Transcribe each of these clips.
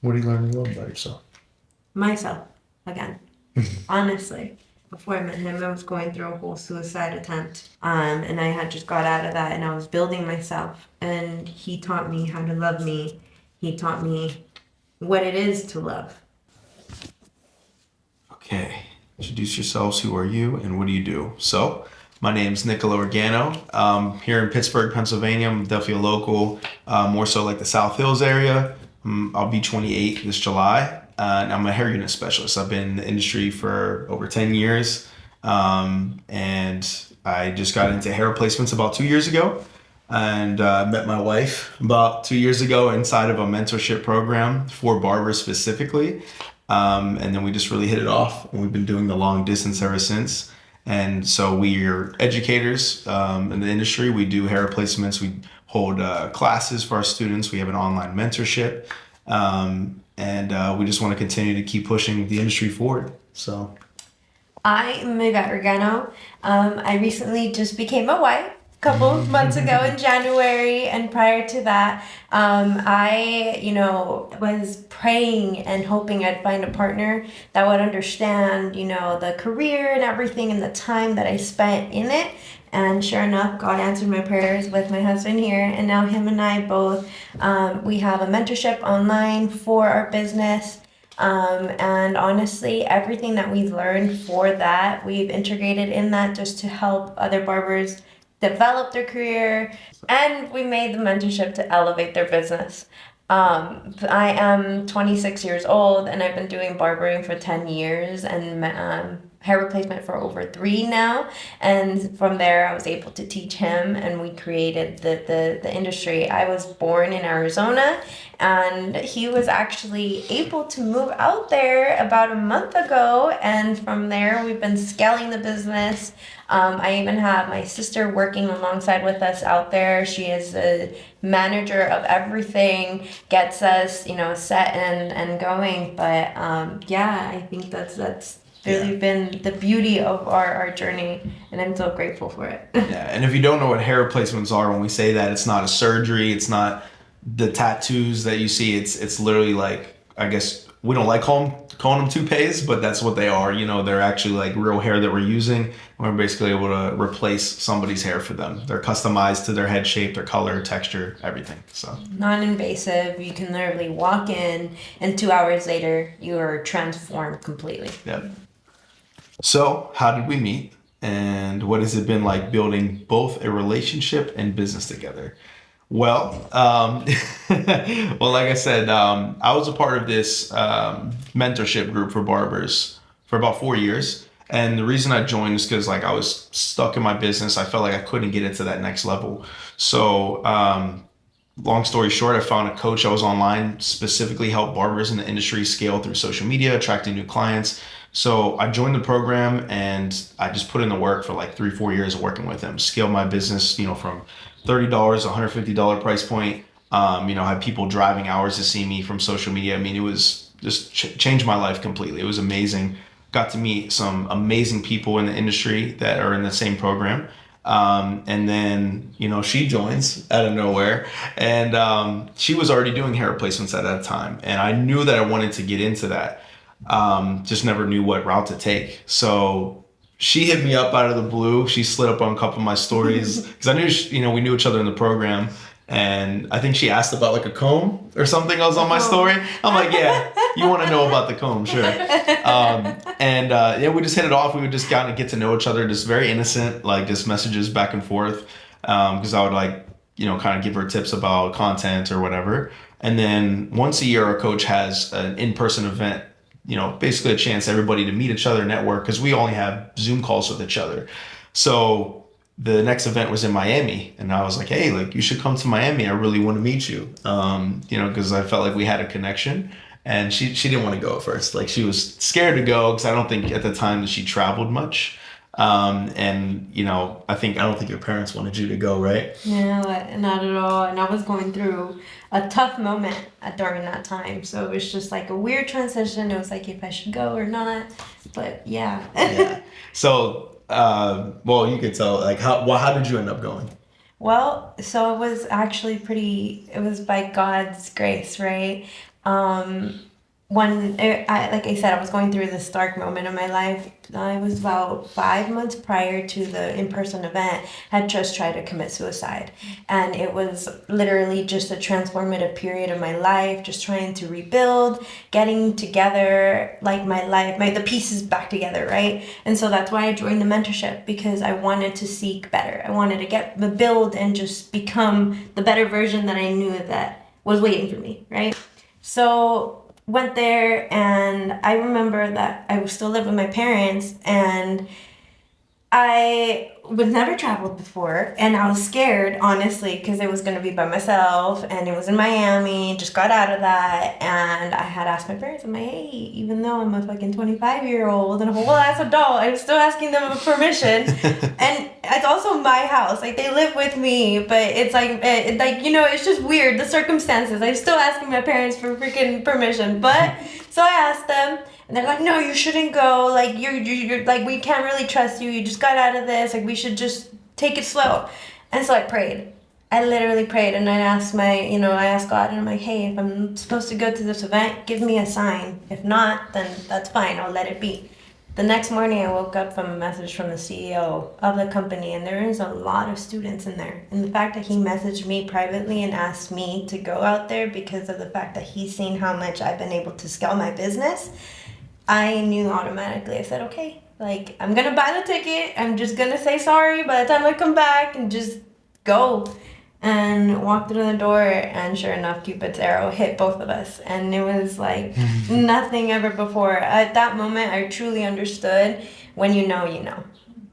What do you learn to love about yourself? Myself, again. Honestly. Before I met him, I was going through a whole suicide attempt. And I had just got out of that and I was building myself. And he taught me how to love me. He taught me what it is to love. Okay. Introduce yourselves. Who are you and what do you do? So, my name's Nicolo here in Pittsburgh, Pennsylvania. I'm definitely a local, more so like the South Hills area. I'll be 28 this July. And I'm a hair unit specialist. I've been in the industry for over 10 years. And I just got into hair replacements about 2 years ago. And met my wife about 2 years ago inside of a mentorship program for barbers specifically. And then we just really hit it off. And we've been doing the long distance ever since. And so we are educators in the industry. We do hair replacements. We hold classes for our students. We have an online mentorship. And we just want to continue to keep pushing the industry forward. So I am Ivette Regano. I recently just became a wife a couple of months ago in January, and prior to that, I was praying and hoping I'd find a partner that would understand, the career and everything and the time that I spent in it. And sure enough, God answered my prayers with my husband here, and now him and I both, we have a mentorship online for our business. And honestly, everything that we've learned for that, we've integrated in that just to help other barbers develop their career. And we made the mentorship to elevate their business. I am 26 years old and I've been doing barbering for 10 years and hair replacement for over 3 now. And from there, I was able to teach him and we created the industry. I was born in Arizona and he was actually able to move out there about a month ago. And from there, we've been scaling the business. I even have my sister working alongside with us out there. She is the manager of everything, gets us, set and going. But yeah, I think that's really been the beauty of our journey, and I'm so grateful for it. Yeah, and if you don't know what hair replacements are, when we say that, it's not a surgery, it's not the tattoos that you see. It's literally like, I guess we don't like calling them toupees, but that's what they are. They're actually like real hair that we're using. We're basically able to replace somebody's hair for them. They're customized to their head shape, their color, texture, everything. So Non-invasive. You can literally walk in, and 2 hours later, you are transformed completely. yeah. So how did we meet? And what has it been like building both a relationship and business together? Well, well, like I said, I was a part of this mentorship group for barbers for about 4 years. And the reason I joined is because like I was stuck in my business. I felt like I couldn't get it to that next level. So, long story short, I found a coach. I was online, specifically help barbers in the industry scale through social media, attracting new clients. So I joined the program and I just put in the work for like 3, 4 years of working with him, scale my business, from $30, $150 price point. I had people driving hours to see me from social media. I mean, it was just changed my life completely. It was amazing. Got to meet some amazing people in the industry that are in the same program. And then, she joins out of nowhere and she was already doing hair replacements at that time. And I knew that I wanted to get into that. Just never knew what route to take. So she hit me up out of the blue. She slid up on a couple of my stories because I knew, we knew each other in the program. And I think she asked about like a comb or something else on my story. I'm like, yeah, you want to know about the comb, sure. And we just hit it off. We would just kind of get to know each other, just very innocent, like just messages back and forth. Because I would like, kind of give her tips about content or whatever. And then once a year, our coach has an in-person event, basically a chance everybody to meet each other, network, because we only have Zoom calls with each other. So the next event was in Miami, and I was like, hey, like you should come to Miami. I really want to meet you, because I felt like we had a connection. And she didn't want to go at first. Like she was scared to go because I don't think at the time that she traveled much. I don't think your parents wanted you to go, right? No, not at all. And I was going through a tough moment during that time. So it was just like a weird transition. It was like if I should go or not. But yeah. Yeah. So, well, you could tell, like, how did you end up going? Well, so it was actually it was by God's grace, right? Like I said, I was going through this dark moment in my life. I was about 5 months prior to the in-person event, had just tried to commit suicide. And it was literally just a transformative period of my life, just trying to rebuild, getting together, like my life, the pieces back together, right? And so that's why I joined the mentorship, because I wanted to seek better. I wanted to build and just become the better version that I knew that was waiting for me, right? So went there, and I remember that I was still living with my parents, and I was never traveled before, and I was scared, honestly, because it was going to be by myself, and it was in Miami. Just got out of that, and I had asked my parents, I'm like, hey, even though I'm a fucking 25-year-old and a whole ass adult, I'm still asking them for permission. And it's also my house. Like, they live with me, but it's like, it's just weird, the circumstances. I'm still asking my parents for freaking permission. But, so I asked them, and they're like, no, you shouldn't go. Like, you're like, we can't really trust you. You just got out of this. Like, we should just take it slow. And so I prayed. I literally prayed, and I asked I asked God, and I'm like, hey, if I'm supposed to go to this event, give me a sign. If not, then that's fine. I'll let it be. The next morning, I woke up from a message from the CEO of the company, and there is a lot of students in there. And the fact that he messaged me privately and asked me to go out there because of the fact that he's seen how much I've been able to scale my business, I knew automatically. I said, okay, like, I'm gonna buy the ticket. I'm just gonna say sorry by the time I come back and just go. And walked through the door, and sure enough, Cupid's arrow hit both of us. And it was like nothing ever before. At that moment, I truly understood, when you know, you know.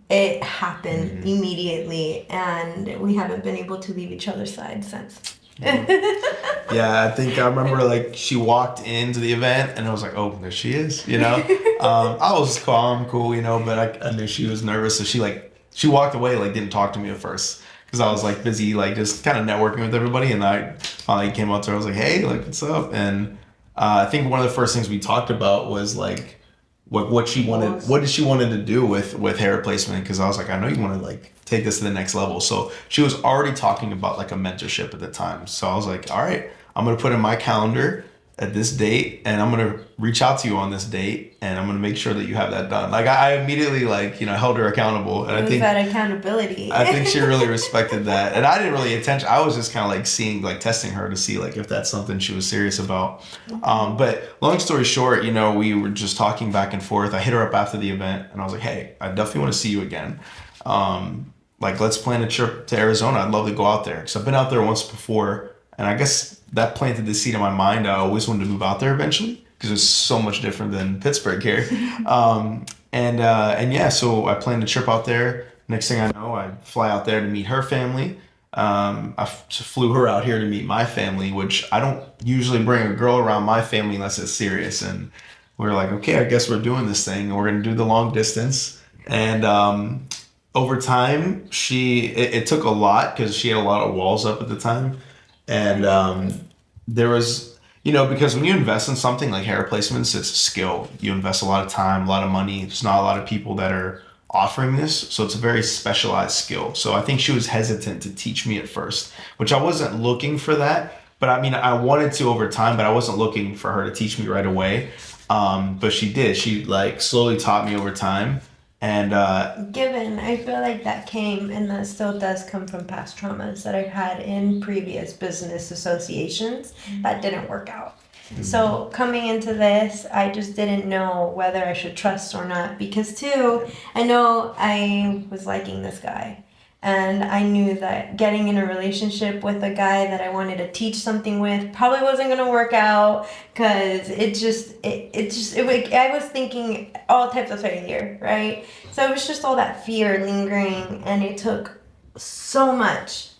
It happened immediately, and we haven't been able to leave each other's side since. Yeah, I think I remember, like, she walked into the event, and I was like, oh, there she is, you know? I was calm, cool, you know, but I knew she was nervous, so she walked away, like, didn't talk to me at first, because I was, like, busy, like, just kind of networking with everybody, and I finally came up to her. I was like, hey, like, what's up? And I think one of the first things we talked about was, like, what she wanted, what did she wanted to do with hair replacement, because I was like, I know you want to, like, take this to the next level. So she was already talking about, like, a mentorship at the time. So I was like, all right, I'm going to put in my calendar at this date, and I'm going to reach out to you on this date, and I'm going to make sure that you have that done. Like, I immediately, like, held her accountable. And I think that accountability. I think she really respected that. And I didn't really attention. I was just kind of, like, seeing, like, testing her to see, like, if that's something she was serious about. But long story short, we were just talking back and forth. I hit her up after the event, and I was like, hey, I definitely want to see you again. Like, let's plan a trip to Arizona. I'd love to go out there, because I've been out there once before, and I guess that planted the seed in my mind. I always wanted to move out there eventually, because it's so much different than Pittsburgh here. And yeah, so I planned a trip out there. Next thing I know, I fly out there to meet her family. Flew her out here to meet my family, which I don't usually bring a girl around my family unless it's serious. And we were like, okay, I guess we're doing this thing, and we're going to do the long distance. And over time, it took a lot, because she had a lot of walls up at the time. And there was, because when you invest in something like hair replacements, it's a skill. You invest a lot of time, a lot of money. There's not a lot of people that are offering this. So it's a very specialized skill. So I think she was hesitant to teach me at first, which I wasn't looking for that. But I mean, I wanted to over time, but I wasn't looking for her to teach me right away. But she did. She, like, slowly taught me over time. And I feel like that came, and that still does come from past traumas that I've had in previous business associations that didn't work out. So coming into this, I just didn't know whether I should trust or not, because too, I know I was liking this guy. And I knew that getting in a relationship with a guy that I wanted to teach something with probably wasn't going to work out, because I was thinking all types of failure, right? So it was just all that fear lingering, and it took so much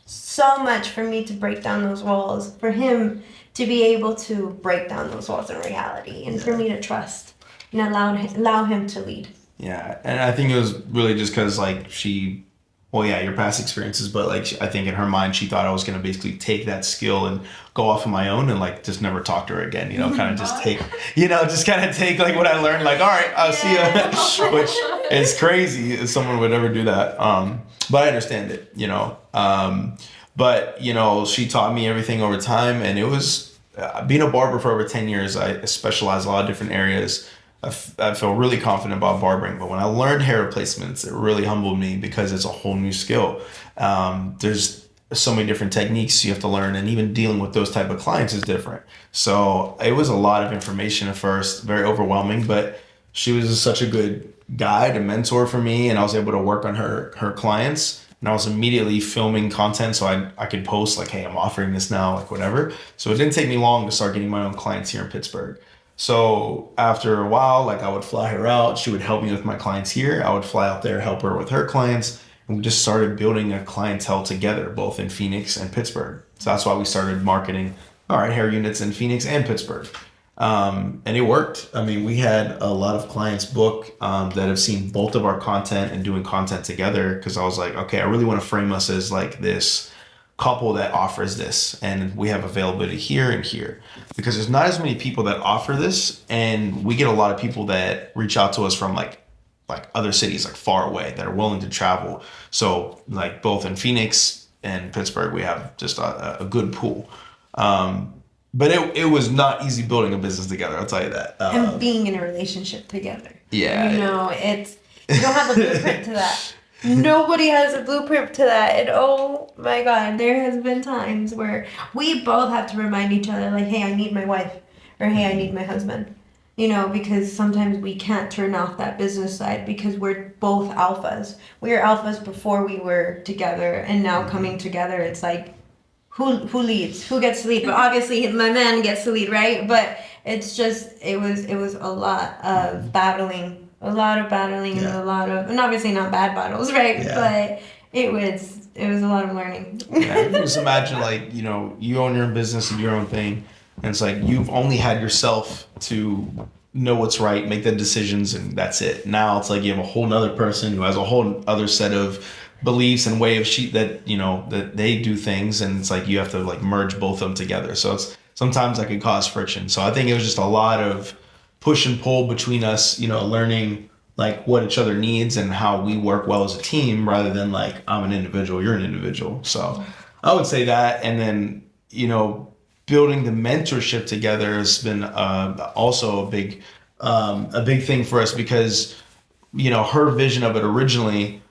for me to break down those walls, for him to be able to break down those walls in reality, and for me to trust and allow him to lead. Yeah, and I think it was really just because, like, your past experiences, but, like, I think in her mind, she thought I was going to basically take that skill and go off on my own and, like, just never talk to her again, kind of just take, like, what I learned, like, all right, I'll see you, which is crazy if someone would ever do that. But I understand it, but, she taught me everything over time, and it was being a barber for over 10 years, I specialize in a lot of different areas. I feel really confident about barbering, but when I learned hair replacements, it really humbled me because it's a whole new skill. There's so many different techniques you have to learn, and even dealing with those type of clients is different. So it was a lot of information at first, very overwhelming, but she was just such a good guide and mentor for me, and I was able to work on her clients. And I was immediately filming content so I could post like, hey, I'm offering this now, like whatever. So it didn't take me long to start getting my own clients here in Pittsburgh. So after a while, like I would fly her out. She would help me with my clients here. I would fly out there, help her with her clients. And we just started building a clientele together, both in Phoenix and Pittsburgh. So that's why we started marketing, all right, hair units in Phoenix and Pittsburgh. And it worked. I mean, we had a lot of clients book that have seen both of our content and doing content together because I was like, okay, I really want to frame us as like this couple that offers this, and we have availability here and here because there's not as many people that offer this, and we get a lot of people that reach out to us from like other cities like far away that are willing to travel. So like both in Phoenix and Pittsburgh, we have just a good pool. But it was not easy building a business together. I'll tell you that. And being in a relationship together. Yeah. You know, you don't have a blueprint to that. Nobody has a blueprint to that. And oh my God, there has been times where we both have to remind each other, like, hey, I need my wife, or hey, I need my husband. You know, because sometimes we can't turn off that business side because we're both alphas. We were alphas before we were together, and now coming together, it's like, who leads? Who gets to lead? But obviously my man gets to lead, right? But it's just it was a lot of battling, and a lot of, and obviously not bad battles, right? Yeah. But it was a lot of learning. Yeah, just imagine like, you own your own business and your own thing, and it's like you've only had yourself to know what's right, make the decisions, and that's it. Now it's like you have a whole nother person who has a whole other set of beliefs and way of that they do things, and it's like you have to like merge both of them together. So it's sometimes that can cause friction. So I think it was just a lot of push and pull between us, learning like what each other needs and how we work well as a team rather than like I'm an individual, you're an individual. So I would say that. And then, building the mentorship together has been also a big thing for us because, her vision of it originally,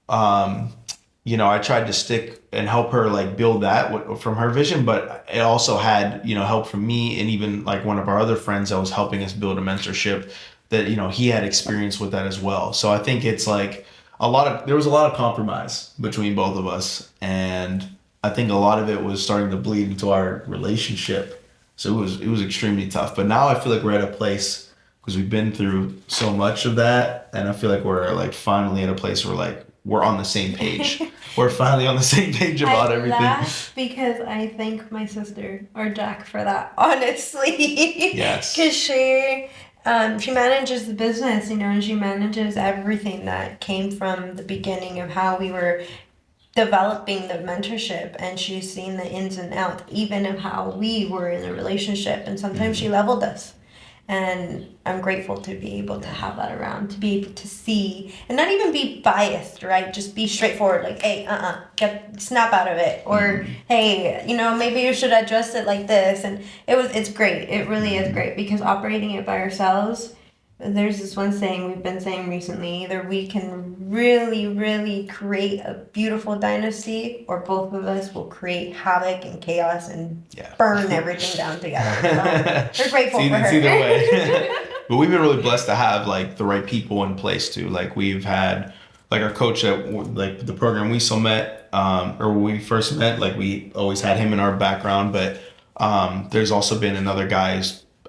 I tried to stick and help her like build that from her vision, but it also had, help from me and even like one of our other friends that was helping us build a mentorship that, he had experience with that as well. So I think it's like there was a lot of compromise between both of us. And I think a lot of it was starting to bleed into our relationship. So it was extremely tough, but now I feel like we're at a place because we've been through so much of that. And I feel like we're like finally at a place where like, we're on the same page. We're finally on the same page about everything. I laugh because I thank my sister or Jack for that, honestly. Yes. Because she manages the business, and she manages everything that came from the beginning of how we were developing the mentorship, and she's seen the ins and outs, even of how we were in a relationship, and sometimes she leveled us. And I'm grateful to be able to have that around, to be able to see and not even be biased, right? Just be straightforward, like, hey, snap out of it, or hey, maybe you should adjust it like this. And it's great. It really is great because operating it by ourselves, there's this one saying we've been saying recently, either we can really, really create a beautiful dynasty, or both of us will create havoc and chaos and burn everything down together. So we're grateful for her. It's either way. But we've been really blessed to have like the right people in place too. Like we've had like our coach at like the program we still met, or when we first met, like we always had him in our background. But there's also been another guy,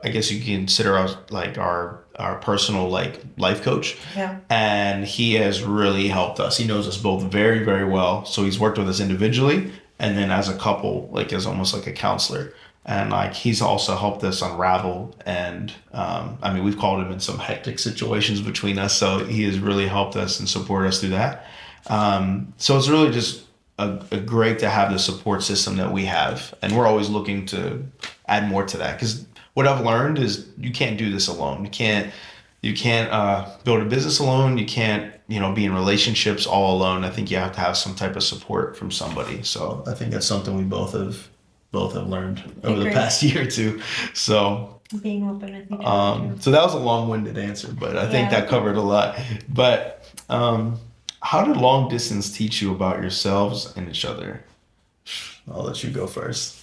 I guess you can consider us like our personal like life coach. Yeah. And he has really helped us. He knows us both very, very well. So he's worked with us individually and then as a couple, like as almost like a counselor. And like he's also helped us unravel. And we've called him in some hectic situations between us. So he has really helped us and supported us through that. So it's really just a great to have the support system that we have. And we're always looking to add more to that because what I've learned is you can't do this alone. You can't build a business alone. You can't, be in relationships all alone. I think you have to have some type of support from somebody. So I think that's something we both have both have learned over the Agree. past year or two. So, Being open with each other too. so that was a long-winded answer, but I think Yeah. that covered a lot. But how did long distance teach you about yourselves and each other? I'll let you go first.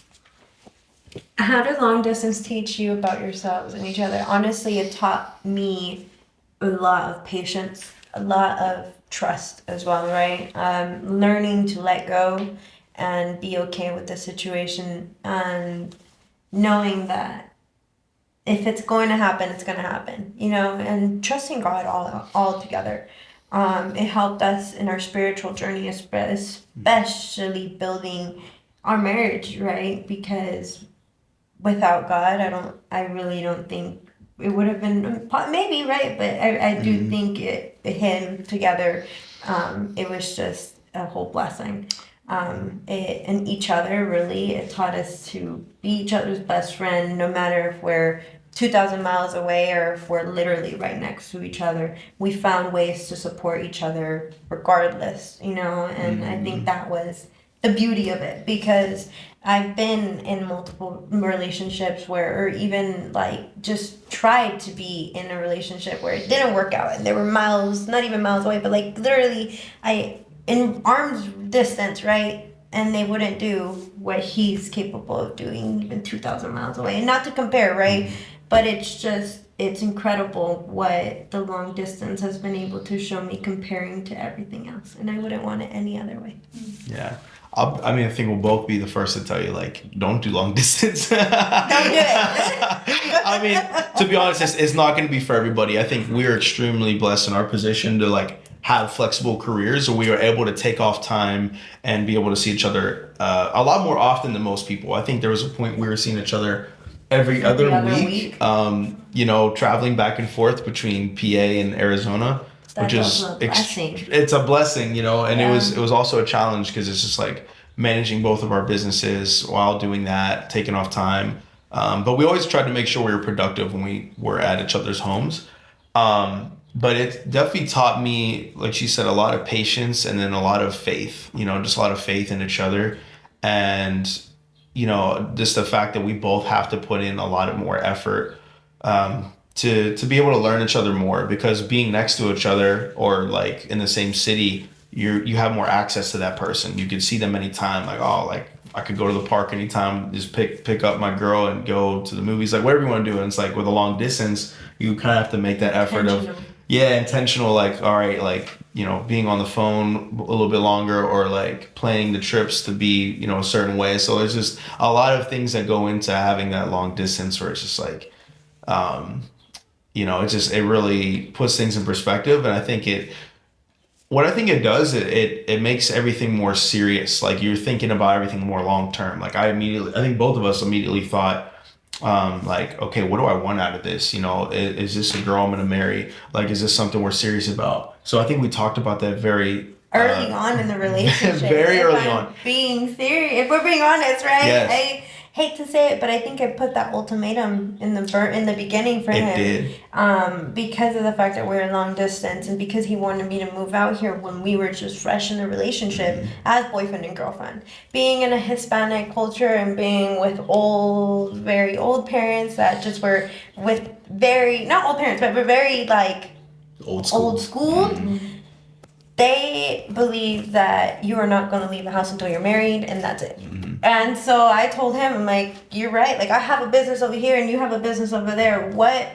How did long distance teach you about yourselves and each other? Honestly, it taught me a lot of patience, a lot of trust as well, right? Learning to let go and be okay with the situation, and knowing that if it's going to happen, it's going to happen, you know, and trusting God all together. It helped us in our spiritual journey, especially building our marriage, right? Because without God, I really don't think it would have been, maybe, right? But I do think him together, it was just a whole blessing. And each other, really, it taught us to be each other's best friend, no matter if we're 2,000 miles away or if we're literally right next to each other. We found ways to support each other regardless, you know, and I think that was the beauty of it, because I've been in multiple relationships where, or even like just tried to be in a relationship where it didn't work out, and there were miles, not even miles away, but like literally in arm's distance, right? And they wouldn't do what he's capable of doing even 2,000 miles away. And not to compare, right? But it's incredible what the long distance has been able to show me comparing to everything else. And I wouldn't want it any other way. Yeah. I mean, I think we'll both be the first to tell you, like, don't do long distance. Don't do it. I mean, to be honest, it's not going to be for everybody. I think we're extremely blessed in our position to, like, have flexible careers, so we are able to take off time and be able to see each other a lot more often than most people. I think there was a point we were seeing each other every other week. You know, traveling back and forth between PA and Arizona. That's Which is also a blessing. It's a blessing, you know, and Yeah. it was also a challenge because it's just like managing both of our businesses while doing that, taking off time. But we always tried to make sure we were productive when we were at each other's homes. But it definitely taught me, like she said, a lot of patience and then a lot of faith, you know, just a lot of faith in each other. And, you know, just the fact that we both have to put in a lot of more effort to be able to learn each other more, because being next to each other or like in the same city, you have more access to that person. You can see them anytime. Like, oh, like I could go to the park anytime, just pick up my girl and go to the movies, like whatever you want to do. And it's like with a long distance, you kind of have to make that effort of intentional, like, all right, like, you know, being on the phone a little bit longer, or like planning the trips to be, you know, a certain way. So there's just a lot of things that go into having that long distance, where it's just like, you know, it really puts things in perspective. And I think what I think it does, it makes everything more serious. Like, you're thinking about everything more long term. Like, I think both of us immediately thought, like, okay, what do I want out of this? You know, is this a girl I'm going to marry? Like, is this something we're serious about? So I think we talked about that very early on in the relationship. Very early on. Being serious, if we're being honest, right? Yes. I hate to say it, but I think I put that ultimatum in the beginning for him. It did. Because of the fact that we're long distance, and because he wanted me to move out here when we were just fresh in the relationship as boyfriend and girlfriend. Being in a Hispanic culture and being with very old parents that just were with not old parents, but were very like old school. They believe that you are not going to leave the house until you're married, and that's it. And so I told him, I'm like, you're right. Like, I have a business over here and you have a business over there. What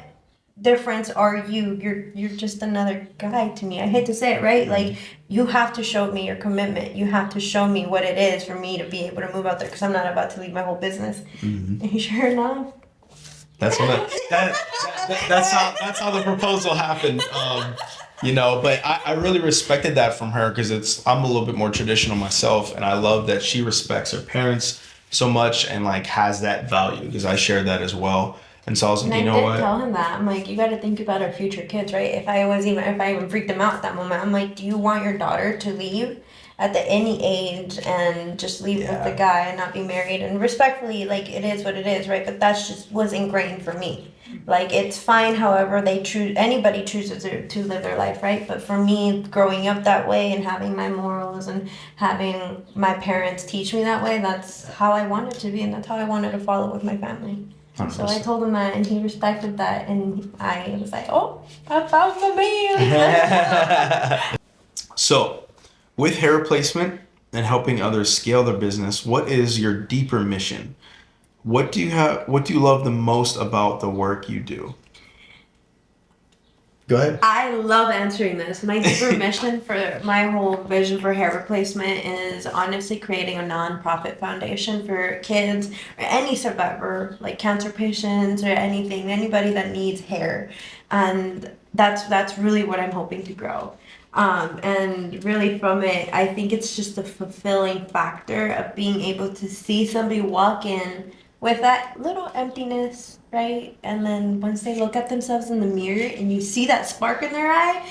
difference are you? You're just another guy to me. I hate to say it, right? Like, you have to show me your commitment. You have to show me what it is for me to be able to move out there, because I'm not about to leave my whole business. And sure enough, that's how the proposal happened. You know, but I really respected that from her, because I'm a little bit more traditional myself, and I love that she respects her parents so much and like has that value, because I share that as well. And so I was like, you know what? I did tell him that. I'm like, you got to think about our future kids, right? If I even freaked him out at that moment, I'm like, do you want your daughter to leave at the any age and just leave with the Yeah. guy and not be married. And respectfully, like it is what it is, right? But that's just was ingrained for me. Like it's fine, however they choose. Anybody chooses to live their life, right? But for me, growing up that way and having my morals and having my parents teach me that way, that's how I wanted to be, and that's how I wanted to follow with my family. So I 100%. told him that, and he respected that, and I was like, "Oh, I found the man." So, with hair replacement and helping others scale their business, what is your deeper mission? What do you have? What do you love the most about the work you do? Go ahead. I love answering this. My deeper mission for my whole vision for hair replacement is honestly creating a nonprofit foundation for kids or any survivor, like cancer patients or anything, anybody that needs hair, and that's really what I'm hoping to grow. And really from it, I think it's just a fulfilling factor of being able to see somebody walk in with that little emptiness, right? And then once they look at themselves in the mirror and you see that spark in their eye,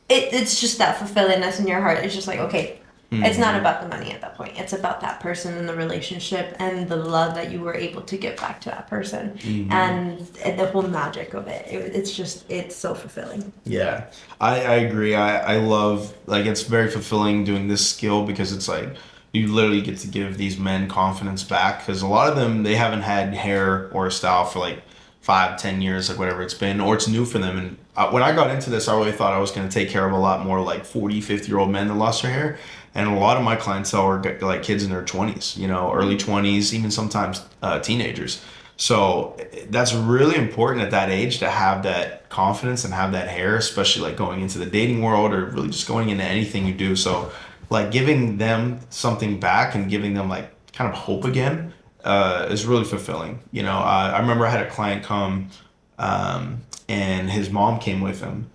it's just that fulfillingness in your heart. It's just like, okay, it's not about the money at that point. It's about that person and the relationship and the love that you were able to give back to that person, and the whole magic of it. It's so fulfilling. Yeah, I agree. I love, like, it's very fulfilling doing this skill because it's like you literally get to give these men confidence back because a lot of them, they haven't had hair or a style for like 5, 10 years, like whatever it's been, or it's new for them. And when I got into this, I really thought I was going to take care of a lot more like 40, 50-year-old men that lost their hair. And a lot of my clientele are like kids in their 20s, early 20s, even sometimes teenagers. So that's really important at that age to have that confidence and have that hair, especially like going into the dating world or really just going into anything you do. So like giving them something back and giving them like kind of hope again is really fulfilling. I remember I had a client come and his mom came with him.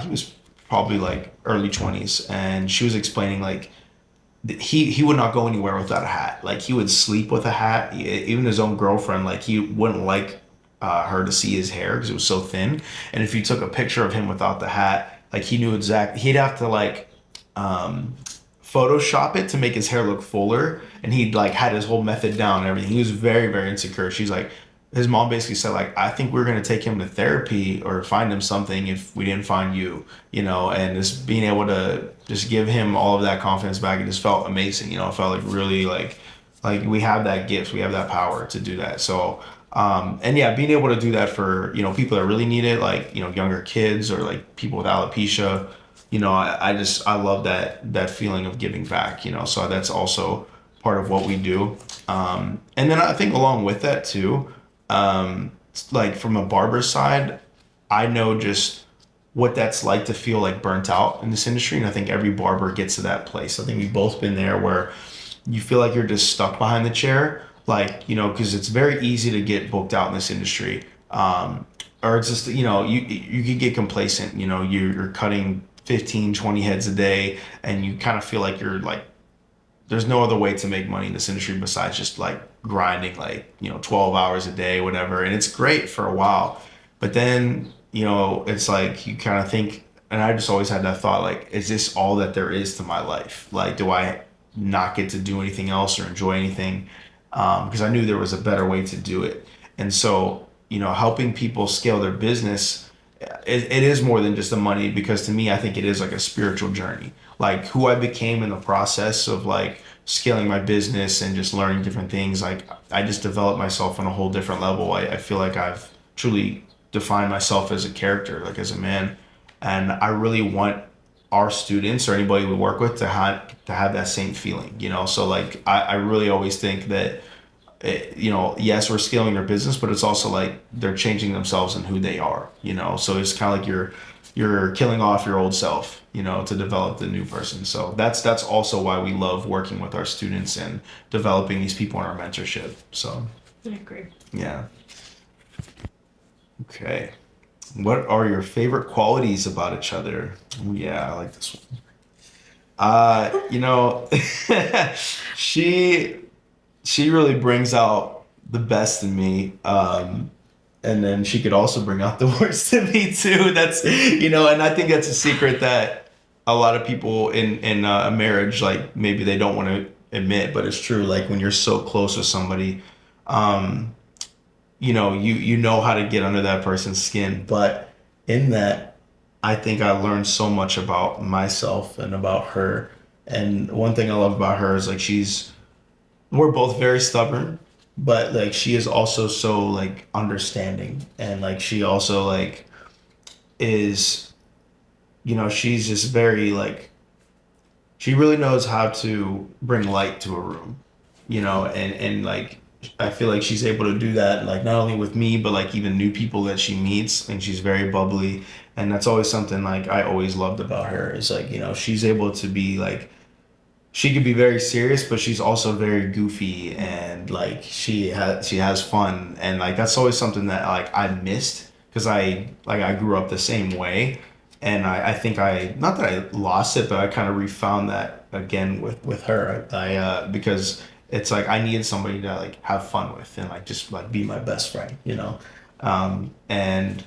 He was probably like early 20s, and she was explaining like he would not go anywhere without a hat. Like he would sleep with a hat. Even his own girlfriend, like he wouldn't like her to see his hair because it was so thin. And if you took a picture of him without the hat, like he knew exactly. He'd have to like Photoshop it to make his hair look fuller, and he'd like had his whole method down and everything. He was very, very insecure. She's like, his mom basically said like, I think we're gonna take him to therapy or find him something if we didn't find you, and just being able to just give him all of that confidence back, it just felt amazing. It felt like really like we have that gift, we have that power to do that. So and yeah, being able to do that for people that really need it, like younger kids or like people with alopecia. I love that feeling of giving back. So that's also part of what we do. And then I think along with that too, like from a barber side, I know just what that's like to feel like burnt out in this industry, and I think every barber gets to that place. I think we've both been there where you feel like you're just stuck behind the chair, like because it's very easy to get booked out in this industry, or it's just you could get complacent. You're cutting 15, 20 heads a day, and you kind of feel like you're like there's no other way to make money in this industry besides just like grinding like 12 hours a day, whatever. And it's great for a while, but then it's like you kind of think, and I just always had that thought, like, is this all that there is to my life? Like, do I not get to do anything else or enjoy anything? Because I knew there was a better way to do it. And so helping people scale their business, it is more than just the money, because to me, I think it is like a spiritual journey. Like who I became in the process of like scaling my business and just learning different things. Like I just developed myself on a whole different level. I feel like I've truly defined myself as a character, like as a man. And I really want our students or anybody we work with to have that same feeling, So like I really always think that yes, we're scaling their business, but it's also like they're changing themselves and who they are, So it's kind of like you're killing off your old self, to develop the new person. So that's also why we love working with our students and developing these people in our mentorship. So I agree. yeah. Okay. What are your favorite qualities about each other? Oh, yeah, I like this one. She she really brings out the best in me. And then she could also bring out the worst in me too. That's and I think that's a secret that a lot of people in a marriage, like maybe they don't want to admit, but it's true. Like when you're so close with somebody, um, you know how to get under that person's skin. But in that, I think I learned so much about myself and about her. And one thing I love about her is like we're both very stubborn, but like she is also so like understanding, and like she also like is, she's just very like, she really knows how to bring light to a room, and like I feel like she's able to do that, like not only with me but like even new people that she meets, and she's very bubbly. And that's always something like I always loved about her, is like, she's able to be like, she could be very serious, but she's also very goofy, and like she has fun, and like that's always something that like I missed, because I grew up the same way, and I think I, not that I lost it, but I kind of refound that again with her. I because it's like I needed somebody to like have fun with, and like just like be my best friend. And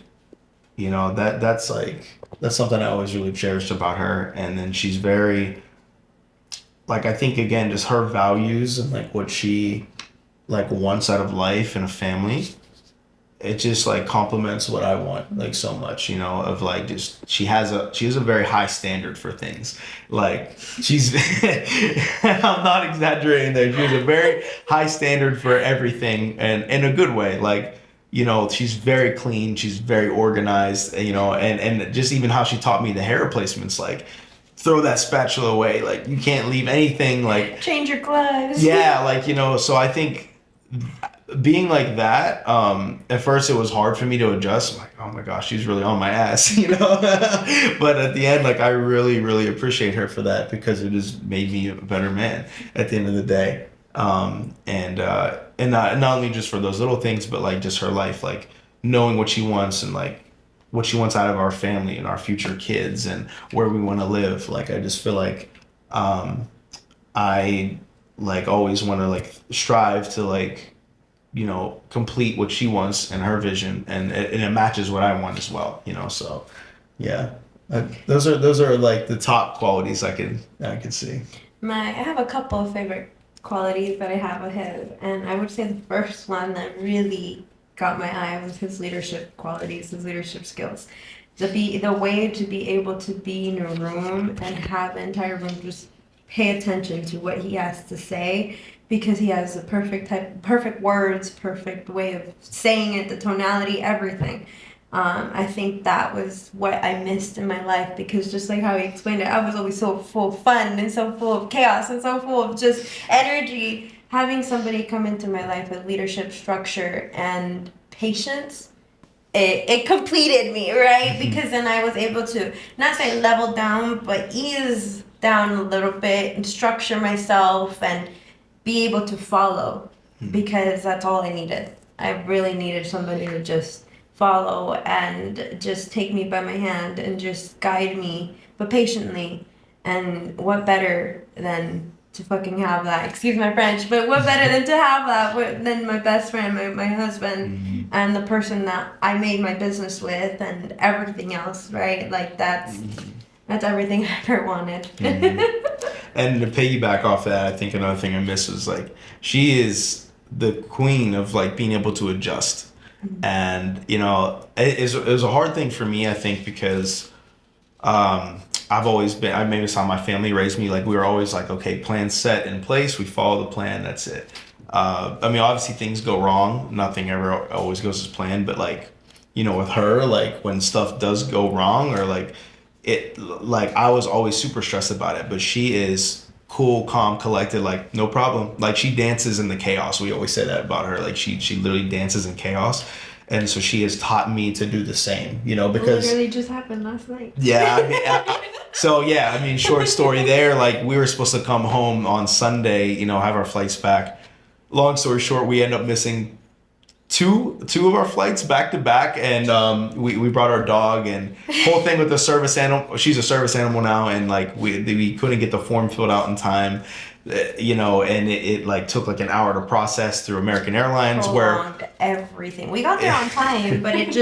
that's like, that's something I always really cherished about her. And then she's very, like, I think again just her values and like what she like wants out of life and a family, it just like complements what I want like so much, of like, just she has a very high standard for things. Like she's I'm not exaggerating there. She has a very high standard for everything, and in a good way. Like, she's very clean, she's very organized, and just even how she taught me the hair replacements, like throw that spatula away. Like you can't leave anything like, Change your clothes. yeah, like, so I think being like that, at first it was hard for me to adjust. I'm like, oh my gosh, she's really on my ass, but at the end, like I really really appreciate her for that, because it has made me a better man at the end of the day. And not only just for those little things, but like just her life, like knowing what she wants, and like what she wants out of our family and our future kids, and where we want to live. Like I just feel like, I like always want to like strive to like, complete what she wants and her vision, and it matches what I want as well. So yeah. Those are like the top qualities I could see. I have a couple of favorite qualities that I have of his, and I would say the first one that really got my eye was his leadership qualities, his leadership skills. The way to be able to be in a room and have the entire room just pay attention to what he has to say, because he has the perfect words, perfect way of saying it, the tonality, everything. I think that was what I missed in my life, because just like how he explained it, I was always so full of fun and so full of chaos and so full of just energy. Having somebody come into my life with leadership, structure, and patience, it completed me, right? Because then I was able to, not say level down, but ease down a little bit and structure myself and be able to follow, because that's all I needed. I really needed somebody to just follow and just take me by my hand and just guide me, but patiently. And what better than to fucking have that? Excuse my French, but what better than to have that than my best friend, my husband, and the person that I made my business with, and everything else, right? Like that's everything I ever wanted. And to piggyback off that, I think another thing I miss is like, she is the queen of like being able to adjust. And it was a hard thing for me, I think, because I've always been, I maybe saw my family raise me, like we were always like, okay, plan set in place, we follow the plan, that's it. I mean, obviously things go wrong, nothing ever always goes as planned, but like, with her, like when stuff does go wrong, or like like I was always super stressed about it, but she is cool, calm, collected, like no problem. Like she dances in the chaos. We always say that about her. Like she literally dances in chaos. And so she has taught me to do the same, because Literally just happened last night. yeah, I mean, so yeah, I mean, short story there. Like we were supposed to come home on Sunday, have our flights back. Long story short, we end up missing two of our flights back to back, and we brought our dog, and whole thing with the service animal. She's a service animal now, and like we couldn't get the form filled out in time. And it like took like an hour to process through American Airlines, Prolonged everything. We got there on time, but it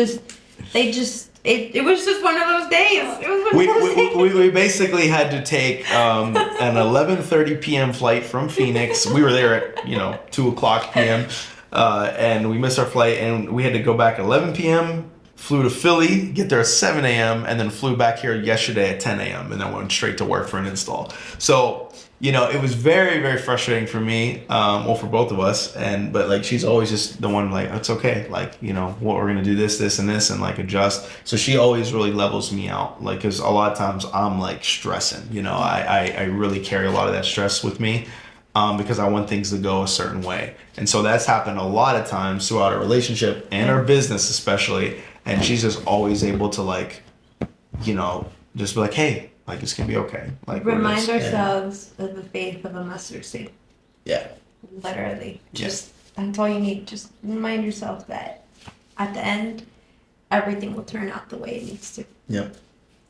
it was just one of those days. It was one of those days. We basically had to take an 11:30 p.m. flight from Phoenix. We were there at 2 o'clock p.m. And we missed our flight, and we had to go back at 11 p.m. Flew to Philly, get there at 7 a.m. and then flew back here yesterday at 10 a.m. and then went straight to work for an install. So it was very, very frustrating for me, well, for both of us. But like, she's always just the one like, it's okay. Like, what we're going to do this, and this, and like adjust. So she always really levels me out. Like, cause a lot of times I'm like stressing, I really carry a lot of that stress with me, because I want things to go a certain way. And so that's happened a lot of times throughout our relationship and our business, especially. And she's just always able to like, just be like, hey, like, it's gonna be okay. Like, remind ourselves of the faith of a mustard seed. Yeah. Literally. That's all you need. Just remind yourself that at the end, everything will turn out the way it needs to. Yep.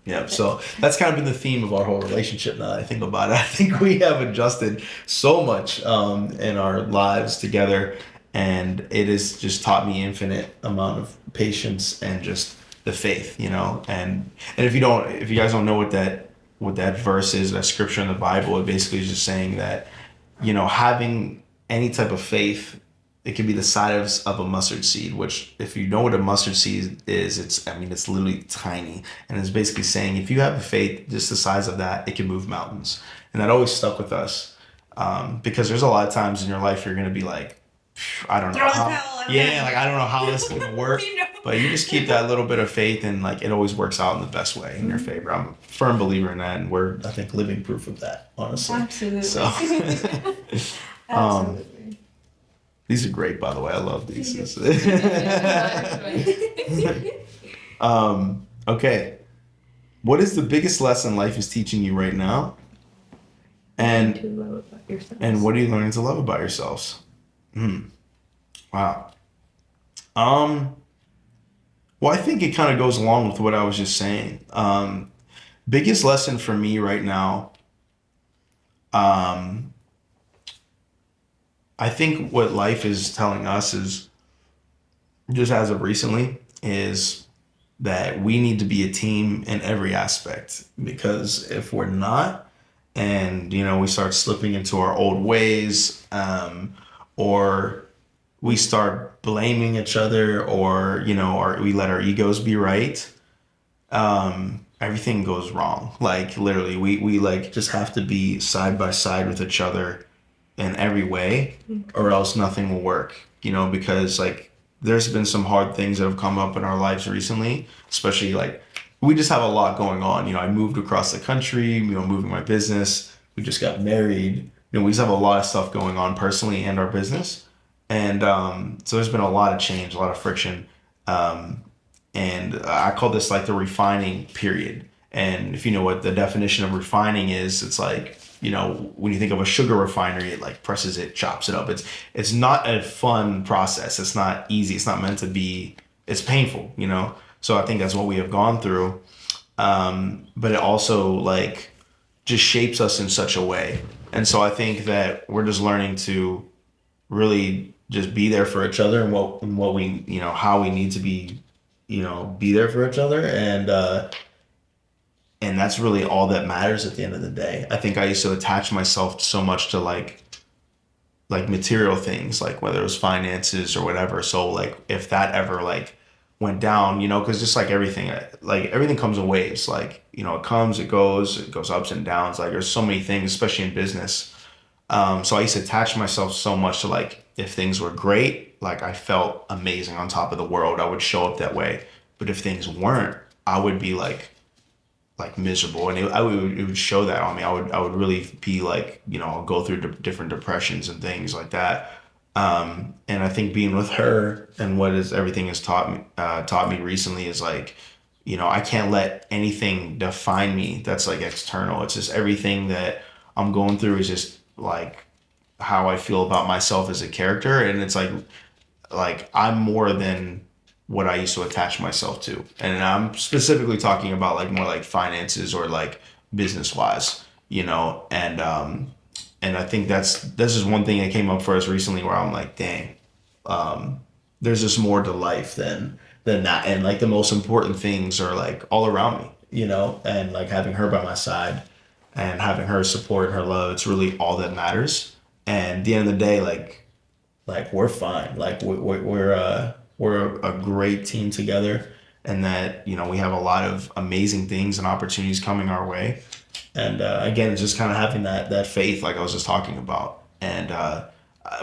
Yeah. So that's kind of been the theme of our whole relationship now that I think about it. I think we have adjusted so much in our lives together, and it has just taught me infinite amount of patience and just the faith, and if you guys don't know what that verse is, that scripture in the Bible, it basically is just saying that, having any type of faith, it can be the size of a mustard seed, which if you know what a mustard seed is, it's literally tiny. And it's basically saying if you have a faith just the size of that, it can move mountains. And that always stuck with us, because there's a lot of times in your life you're going to be like, I don't know how, I don't know how this is going to work. But you just keep that little bit of faith, and like, it always works out in the best way in your favor. I'm a firm believer in that, and we're, I think, living proof of that, honestly. Absolutely. So, Absolutely. These are great, by the way. I love these. Okay. What is the biggest lesson life is teaching you right now? And to love about yourself. And what are you learning to love about yourselves? Wow. Well, I think it kind of goes along with what I was just saying. Biggest lesson for me right now, I think what life is telling us is, just as of recently, is that we need to be a team in every aspect. Because if we're not, and we start slipping into our old ways, or we start blaming each other, or we let our egos be right, everything goes wrong. Like, literally, we like just have to be side by side with each other in every way, or else nothing will work, because like, there's been some hard things that have come up in our lives recently, especially like, we just have a lot going on. I moved across the country, moving my business, we just got married, we just have a lot of stuff going on personally and our business. And so there's been a lot of change, a lot of friction. And I call this like the refining period. And if you know what the definition of refining is, it's like, when you think of a sugar refinery, it like presses it, chops it up. It's not a fun process. It's not easy. It's not meant to be, it's painful, So I think that's what we have gone through. But it also like just shapes us in such a way. And so I think that we're just learning to really just be there for each other, and what we, how we need to be, be there for each other. And that's really all that matters at the end of the day. I think I used to attach myself so much to like material things, like whether it was finances or whatever. So like, if that ever like went down, cause just like everything comes in waves. Like, it comes, it goes ups and downs. Like, there's so many things, especially in business. So I used to attach myself so much to like, if things were great, like I felt amazing, on top of the world, I would show up that way. But if things weren't, I would be like miserable, and it would show that on me. I would really be like, go through different depressions and things like that. And I think being with her, and everything has taught me recently, is like, I can't let anything define me that's like external. It's just everything that I'm going through is just like how I feel about myself as a character. And it's like I'm more than what I used to attach myself to. And I'm specifically talking about like more like finances, or like business wise, and I think this is one thing that came up for us recently, where I'm like, dang, there's just more to life than than that. And like the most important things are like all around me, you know, and like having her by my side and having her support and her love, it's really all that matters. And at the end of the day, like we're fine. Like we're a great team together, and that, you know, we have a lot of amazing things and opportunities coming our way. And again, it's just kind of having that faith, like I was just talking about. And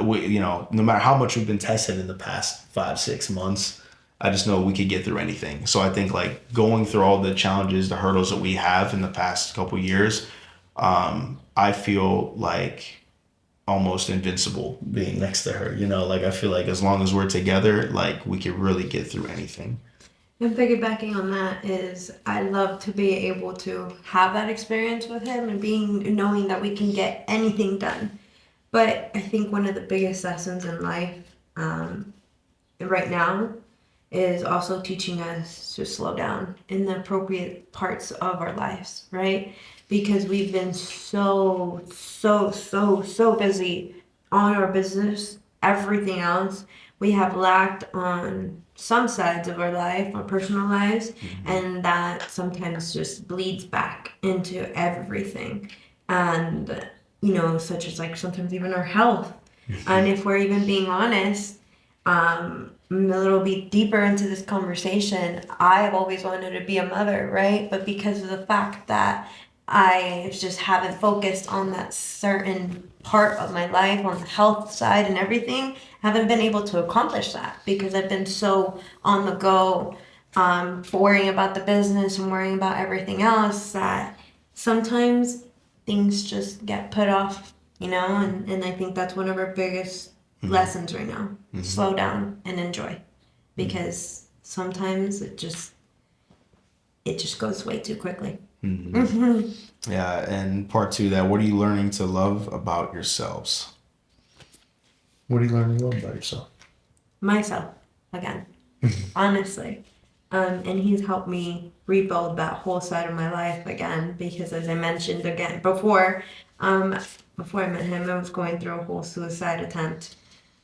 we, you know, no matter how much we've been tested in the past 5 6 months, I just know we could get through anything. So I think like going through all the challenges, the hurdles that we have in the past couple years, I feel like almost invincible being next to her. You know, like I feel like as long as we're together, like we could really get through anything. And piggybacking on that is I love to be able to have that experience with him and knowing that we can get anything done. But I think one of the biggest lessons in life right now is also teaching us to slow down in the appropriate parts of our lives, right? Because we've been so busy on our business, everything else. We have lacked on some sides of our life, our personal lives, and that sometimes just bleeds back into everything. And, you know, such as like sometimes even our health. And if we're even being honest, a little bit deeper into this conversation, I've always wanted to be a mother, right? But because of the fact that I just haven't focused on that certain part of my life, on the health side and everything, haven't been able to accomplish that because I've been so on the go, worrying about the business and worrying about everything else that sometimes things just get put off, you know, and I think that's one of our biggest lessons right now. Slow down and enjoy, because sometimes it just goes way too quickly. Yeah, and part two, that what are you learning to love about yourselves? What are you learning to love about yourself? Myself, again, honestly. And he's helped me rebuild that whole side of my life again, because as I mentioned again before I met him, I was going through a whole suicide attempt.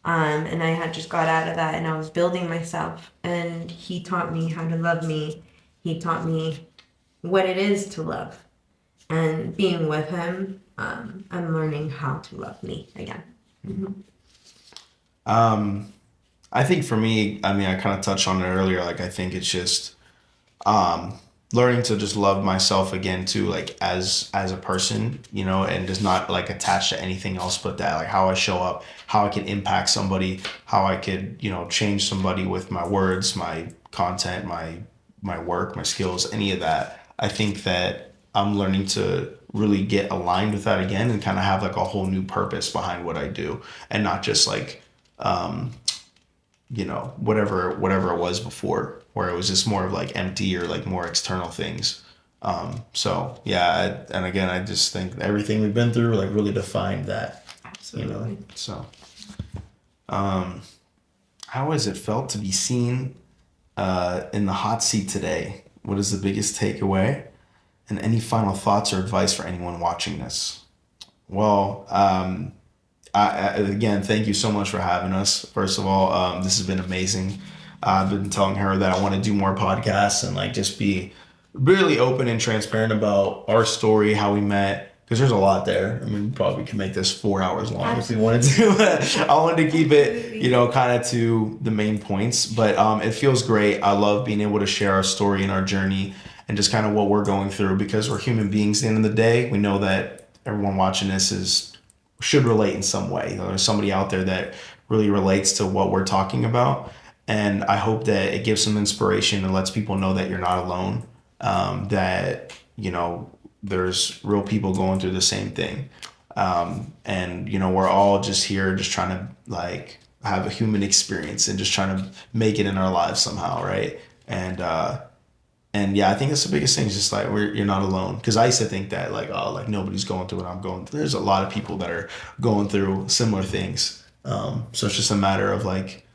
And I had just got out of that and I was building myself, and he taught me how to love me. He taught me what it is to love. And being with him, I'm learning how to love me again. I think for me, I mean, I kind of touched on it earlier. Like, I think it's just learning to just love myself again too, like as a person, you know, and just not like attached to anything else but that, like how I show up, how I can impact somebody, how I could, you know, change somebody with my words, my content, my work, my skills, any of that. I think that I'm learning to really get aligned with that again and kind of have like a whole new purpose behind what I do, and not just like you know, whatever it was before, where it was just more of like empty or like more external things. So yeah, and again, I just think everything we've been through like really defined that. Absolutely. You know. So how has it felt to be seen in the hot seat today? What is the biggest takeaway? And any final thoughts or advice for anyone watching this? Well, again, thank you so much for having us. First of all, this has been amazing. I've been telling her that I want to do more podcasts and like just be really open and transparent about our story, how we met, because there's a lot there. I mean, we probably could make this 4 hours long if we wanted to. But I wanted to keep it, you know, kind of to the main points. But it feels great. I love being able to share our story and our journey and just kind of what we're going through, because we're human beings at the end of the day. We know that everyone watching this should relate in some way. You know, there's somebody out there that really relates to what we're talking about. And I hope that it gives some inspiration and lets people know that you're not alone, that, you know, there's real people going through the same thing. And, you know, we're all just here just trying to like have a human experience and just trying to make it in our lives somehow, right? And yeah, I think that's the biggest thing is just like you're not alone. Because I used to think that like, oh, like nobody's going through what I'm going through. There's a lot of people that are going through similar things. So it's just a matter of like,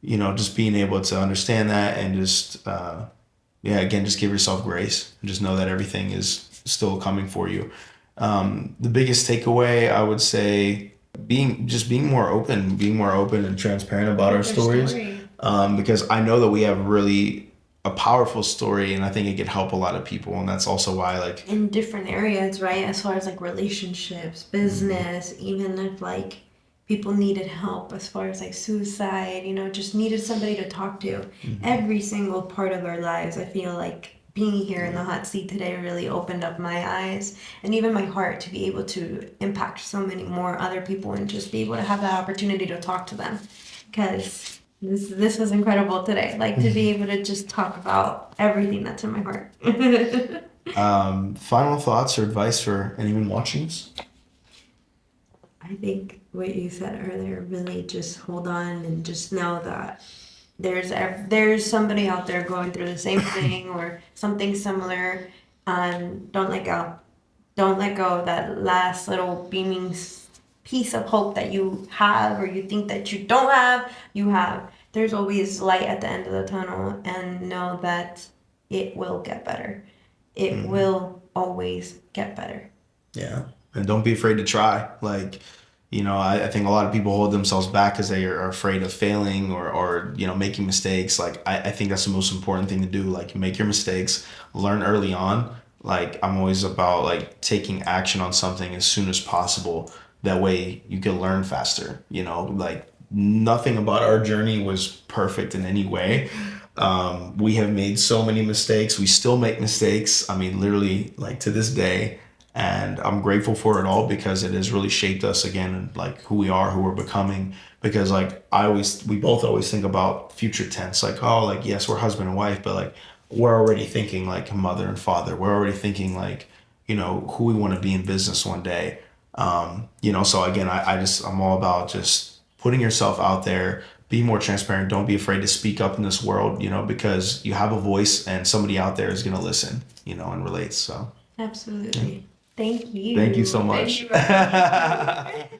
you know, just being able to understand that and just, yeah, again, just give yourself grace and just know that everything is still coming for you. The biggest takeaway, I would say, being more open and transparent about our stories. because I know that we have really a powerful story, and I think it could help a lot of people, and that's also why like In different areas, right? As far as like relationships, business, even if like people needed help as far as like suicide, just needed somebody to talk to. Every single part of our lives, I feel like being here in the hot seat today really opened up my eyes and even my heart to be able to impact so many more other people and just be able to have that opportunity to talk to them. Because this was incredible today. Like to be able to just talk about everything that's in my heart. final thoughts or advice for anyone watching this? I think what you said earlier, really just hold on and just know that there's somebody out there going through the same thing or something similar, and don't let go. Don't let go of that last little beaming piece of hope that you have or you think that you don't have. You have. There's always light at the end of the tunnel, and know that it will get better. It will always get better. Yeah. And don't be afraid to try. Like, I think a lot of people hold themselves back because they are afraid of failing or making mistakes. Like, I think that's the most important thing to do. Like, make your mistakes, learn early on. Like, I'm always about like taking action on something as soon as possible. That way you can learn faster. Like nothing about our journey was perfect in any way. We have made so many mistakes. We still make mistakes. I mean, literally, like to this day. And I'm grateful for it all because it has really shaped us again, like who we are, who we're becoming. Because like we both always think about future tense, like, oh, like, yes, we're husband and wife, but like we're already thinking like mother and father. We're already thinking like, who we want to be in business one day. So again, I'm all about just putting yourself out there, be more transparent. Don't be afraid to speak up in this world, because you have a voice and somebody out there is going to listen, and relate. So Absolutely. Thank you. thank you so Thank much. you.